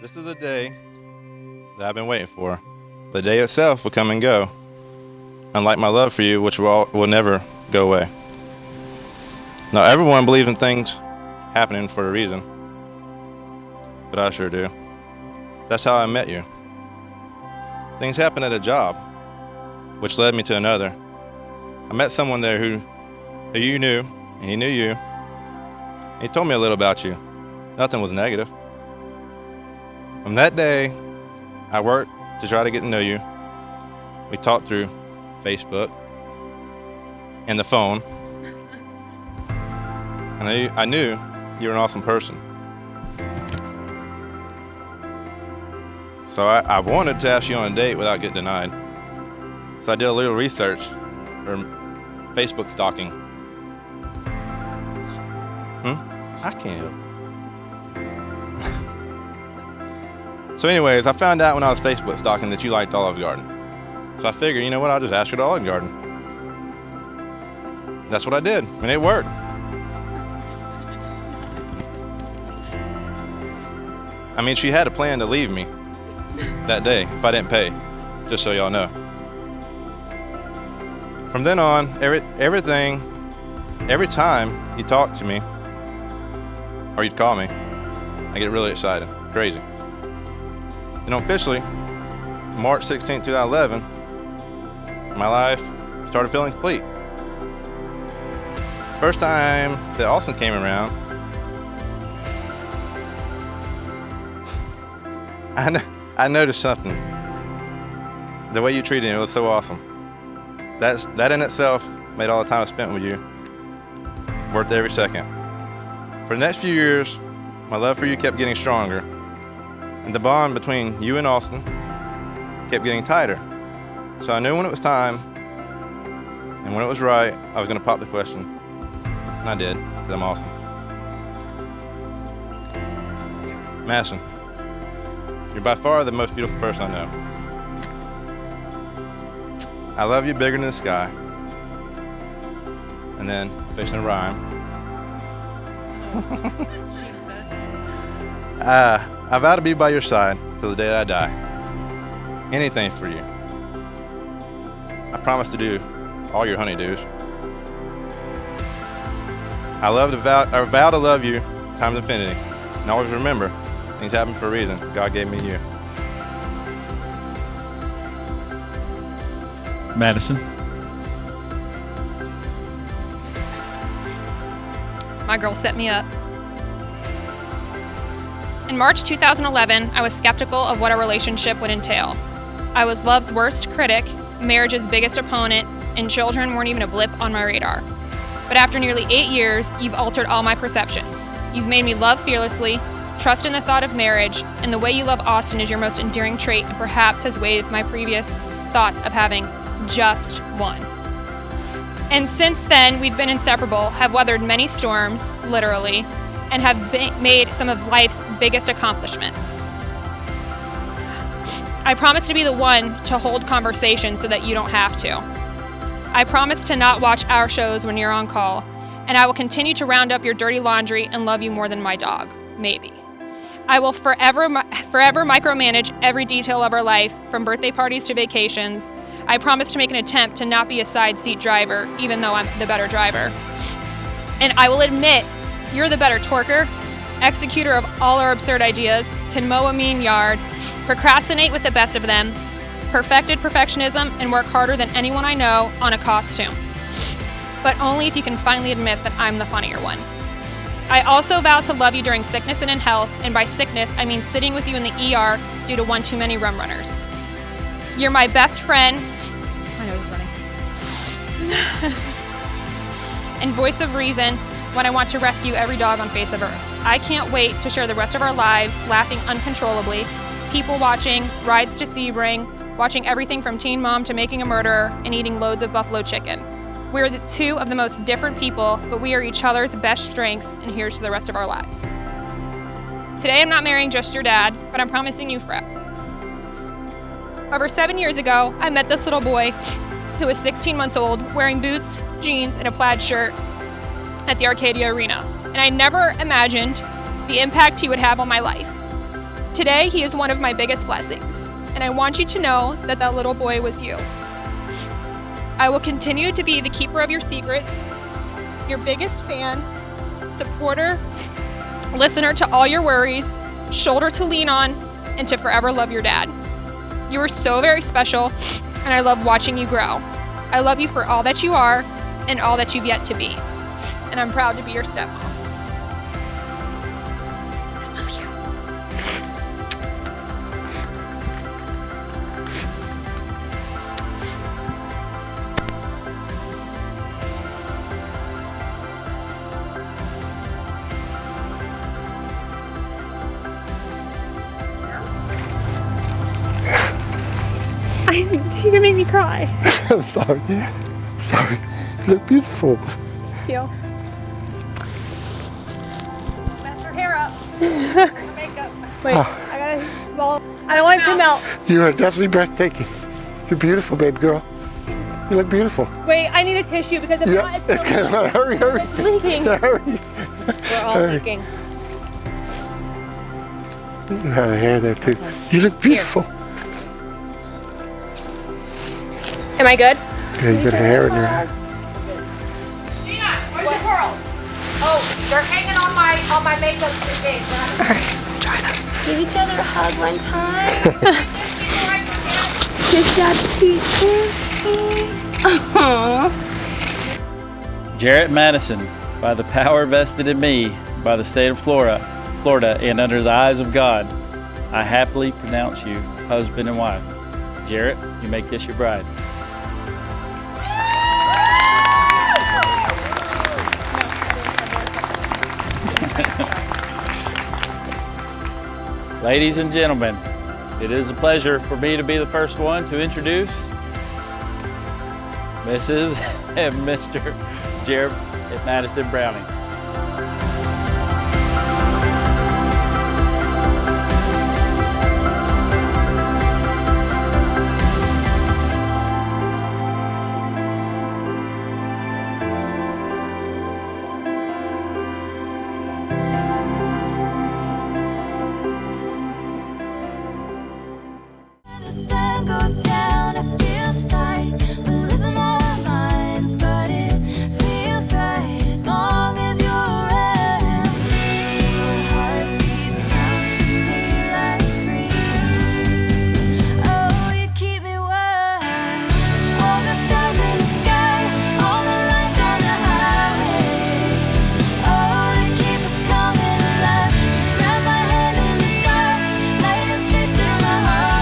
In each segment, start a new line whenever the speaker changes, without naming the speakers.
This is the day that I've been waiting for. The day itself will come and go, unlike my love for you, which will never go away. Now, everyone believes in things happening for a reason, but I sure do. That's how I met you. Things happened at a job, which led me to another. I met someone there who you knew, and he knew you. He told me a little about you. Nothing was negative. From that day, I worked to try to get to know you. We talked through Facebook and the phone. And I knew you were an awesome person. So I wanted to ask you on a date without getting denied. So I did a little research or Facebook stalking. I can't. So anyways, I found out when I was Facebook stalking that you liked Olive Garden. So I figured, you know what, I'll just ask her to Olive Garden. That's what I did, and it worked. I mean, she had a plan to leave me that day if I didn't pay, just so y'all know. From then on, every time you talk to me, or you'd call me, I get really excited, crazy. And officially, March 16, 2011, my life started feeling complete. The first time that Austin came around, I noticed something. The way you treated me was so awesome. That in itself made all the time I spent with you worth every second. For the next few years, my love for you kept getting stronger, and the bond between you and Austin kept getting tighter. So I knew when it was time, and when it was right, I was going to pop the question. And I did, because I'm awesome. Madison, you're by far the most beautiful person I know. I love you bigger than the sky. And then, fixing a rhyme. I vow to be by your side till the day that I die. Anything for you. I promise to do all your honeydews. I vow to love you times infinity. And always remember, things happen for a reason. God gave me you.
Madison.
My girl set me up. In March 2011, I was skeptical of what our relationship would entail. I was love's worst critic, marriage's biggest opponent, and children weren't even a blip on my radar. But after nearly 8 years, you've altered all my perceptions. You've made me love fearlessly, trust in the thought of marriage, and the way you love Austin is your most endearing trait and perhaps has waived my previous thoughts of having just one. And since then, we've been inseparable, have weathered many storms, literally, and have made some of life's biggest accomplishments. I promise to be the one to hold conversations so that you don't have to. I promise to not watch our shows when you're on call, and I will continue to round up your dirty laundry and love you more than my dog, maybe. I will forever micromanage every detail of our life, from birthday parties to vacations. I promise to make an attempt to not be a side seat driver, even though I'm the better driver. And I will admit, you're the better twerker, executor of all our absurd ideas, can mow a mean yard, procrastinate with the best of them, perfected perfectionism, and work harder than anyone I know on a costume. But only if you can finally admit that I'm the funnier one. I also vow to love you during sickness and in health, and by sickness, I mean sitting with you in the ER due to one too many rum runners. You're my best friend, I know he's running, and voice of reason when I want to rescue every dog on face of earth. I can't wait to share the rest of our lives laughing uncontrollably, people watching, rides to Sebring, watching everything from Teen Mom to Making a Murderer, and eating loads of buffalo chicken. We are the two of the most different people, but we are each other's best strengths, and here's to the rest of our lives. Today I'm not marrying just your dad, but I'm promising you forever. Over 7 years ago, I met this little boy who was 16 months old, wearing boots, jeans, and a plaid shirt at the Arcadia Arena, and I never imagined the impact he would have on my life. Today, he is one of my biggest blessings, and I want you to know that that little boy was you. I will continue to be the keeper of your secrets, your biggest fan, supporter, listener to all your worries, shoulder to lean on, and to forever love your dad. You are so very special, and I love watching you grow. I love you for all that you are and all that you've yet to be. And I'm proud to be your stepmom. I love you. You're gonna make me cry.
I'm sorry. Sorry. You look beautiful.
Thank you. Mess her hair up. Makeup. Wait, I gotta swallow. I don't want it to melt.
You are definitely breathtaking. You're beautiful, babe girl. You look beautiful.
Wait, I need a tissue because if not,
It's gonna hurry.
It's leaking.
Hurry.
We're all leaking.
You had a hair there too. You look beautiful.
Am I good?
Yeah, you got hair in your hair.
Gina, where's your pearls? Oh, they're hanging on my makeup thing.
Alright, try that.
Give each other a hug one time. Kiss that teacher.
Jarret Madison, by the power vested in me by the state of Florida, and under the eyes of God, I happily pronounce you husband and wife. Jarret, you may kiss your bride. Ladies and gentlemen, it is a pleasure for me to be the first one to introduce Mrs. and Mr. Jarret Madison Browning.
The sun goes down, it feels tight. We're losing our minds, but it feels right as long as you're around. Your heartbeat sounds to me like freedom. Oh, you keep me wild. All the stars in the sky, all the lights on the highway. Oh, they keep us coming alive. Grab my hand in the dark, light it straight to my heart.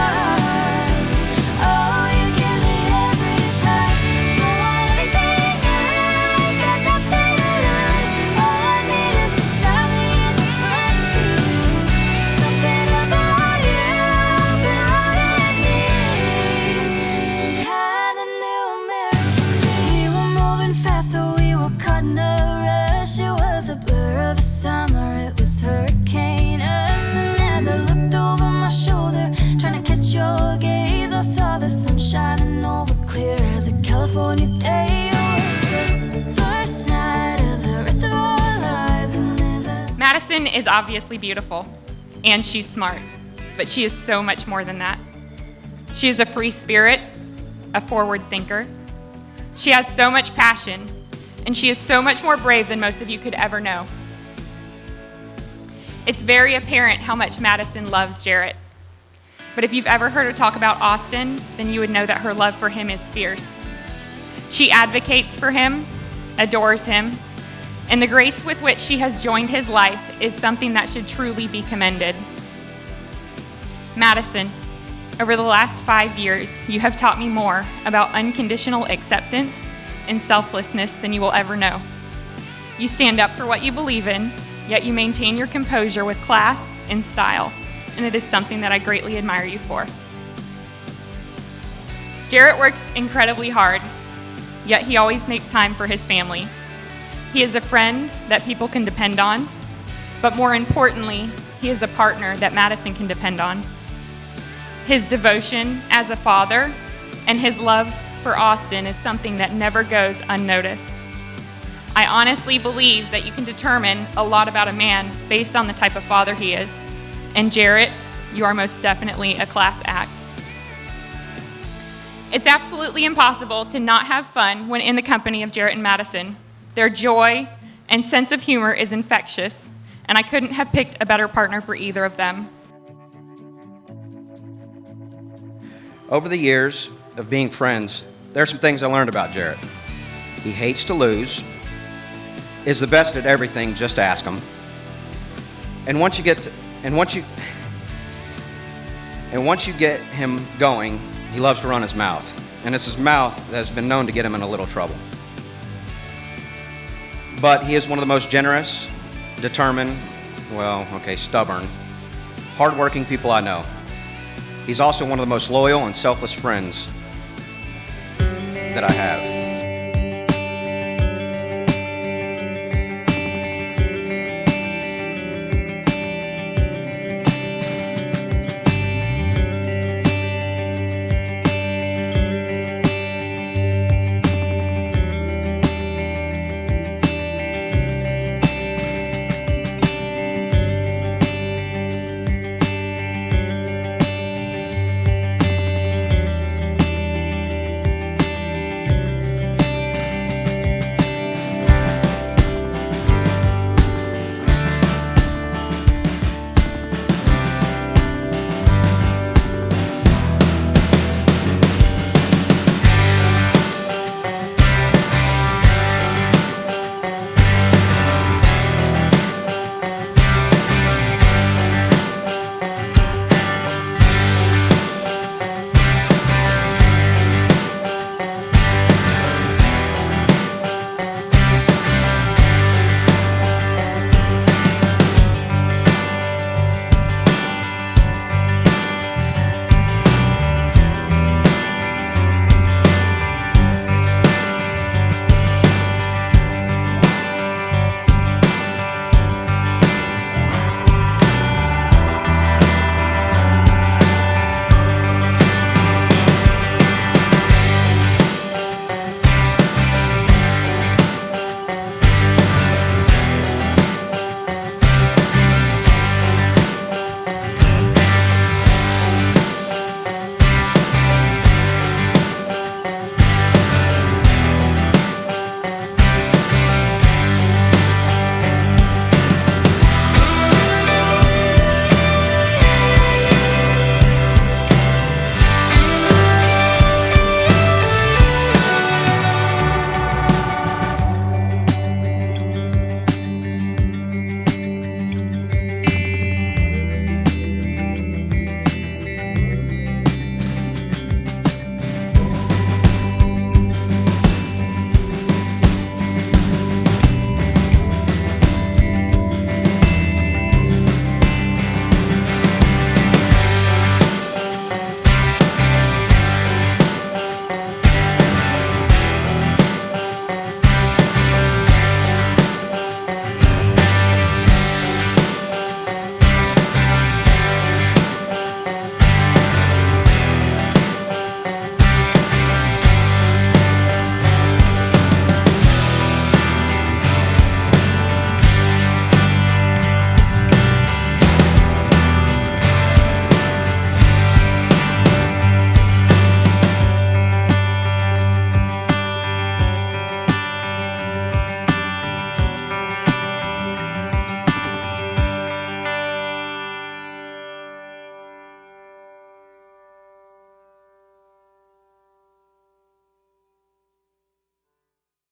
Oh, you give me every time. Don't want anything new, got nothing to lose. All I need is beside me in the front seat. Something about you, been what I need. Some kind of new American dream. We were moving fast, so we were caught in a rush. It was a blur of a summer, it was Hurricane Us. And as I looked over my shoulder, trying to catch your gaze, I saw the sun shining over clear as a California day. Oh, it's the first night of the rest of our lives, and there's a
Madison is obviously beautiful, and she's smart, but she is so much more than that. She is a free spirit, a forward thinker. She has so much passion, and she is so much more brave than most of you could ever know. It's very apparent how much Madison loves Jarret. But if you've ever heard her talk about Austin, then you would know that her love for him is fierce. She advocates for him, adores him, and the grace with which she has joined his life is something that should truly be commended. Madison, over the last 5 years, you have taught me more about unconditional acceptance and selflessness than you will ever know. You stand up for what you believe in, yet you maintain your composure with class and style, and it is something that I greatly admire you for. Jarret works incredibly hard, yet he always makes time for his family. He is a friend that people can depend on, but more importantly, he is a partner that Madison can depend on. His devotion as a father and his love for Austin is something that never goes unnoticed. I honestly believe that you can determine a lot about a man based on the type of father he is, and Jarret you are most definitely a class act. It's absolutely impossible to not have fun when in the company of Jarret and Madison. Their joy and sense of humor is infectious, and I couldn't have picked a better partner for either of them.
Over the years of being friends, there are some things I learned about Jarret. He hates to lose, is the best at everything, just ask him. And once you get him going, he loves to run his mouth. And it's his mouth that has been known to get him in a little trouble. But he is one of the most generous, determined, stubborn, hardworking people I know. He's also one of the most loyal and selfless friends that I have.